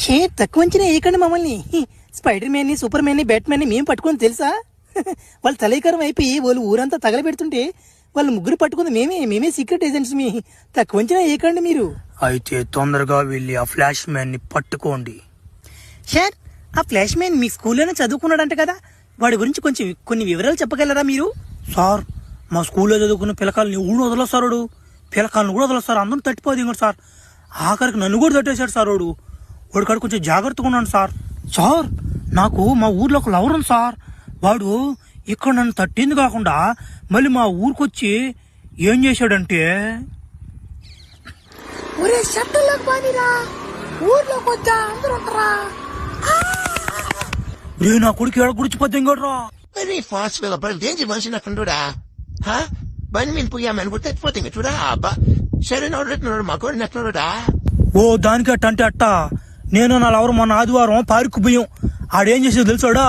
షే తక్కువ అంచనా వేయకండి మమ్మల్ని. స్పైడర్ మ్యాన్ ని, సూపర్ మ్యాన్ ని, బ్యాట్ మ్యాన్ ని మేము పట్టుకొని తెలుసా? వాళ్ళు తలైకరం అయిపోయి వాళ్ళు ఊరంతా తగలబెడుతుంటే వాళ్ళు ముగ్గురు పట్టుకుంది మేమే సీక్రెట్ ఏజెంట్స్. మీ తక్కువ అంచనా వేయకండి మీరు. అయితే తొందరగా వెళ్ళి ఆ ఫ్లాష్ మ్యాన్ ని పట్టుకోండి. సార్, ఆ ఫ్లాష్ మ్యాన్ మీ స్కూల్లోనే చదువుకున్నాడంట కదా, వాడి గురించి కొన్ని వివరాలు చెప్పగలరా మీరు? సార్, మా స్కూల్లో చదువుకున్న పిల్లకాయలని ఊడు వదలొస్తాడు, పిల్లకాయలను కూడా వదలొస్తారు, అందరూ తట్టిపోదు ఇంకోటి సార్. ఆఖరికి నన్ను కూడా తట్టేశాడు సార్. వాడు కాడ కొంచెం జాగ్రత్తగా ఉన్నాను సార్. సార్, నాకు మా ఊర్లో ఒక లవర్ ఉంది సార్. వాడు ఇక్కడ నన్ను తట్టింది కాకుండా మళ్ళీ మా ఊరికొచ్చి ఏం చేశాడంటే, రే నా కొడుకు ఏడ గుడిచిపోద్ది ఇంకోట్రా. Very fast fella, but danger machine akan do da. Ha? Ban min puya man but that thing to da. Ba sharing order no ma ko na to da. ఓ దానికి అట్ట అంటే అట్ట. నేను నా లవర్ మొన్న ఆదివారం పార్కు పోయాం. ఆడేం చేసేది తెలుసాడా?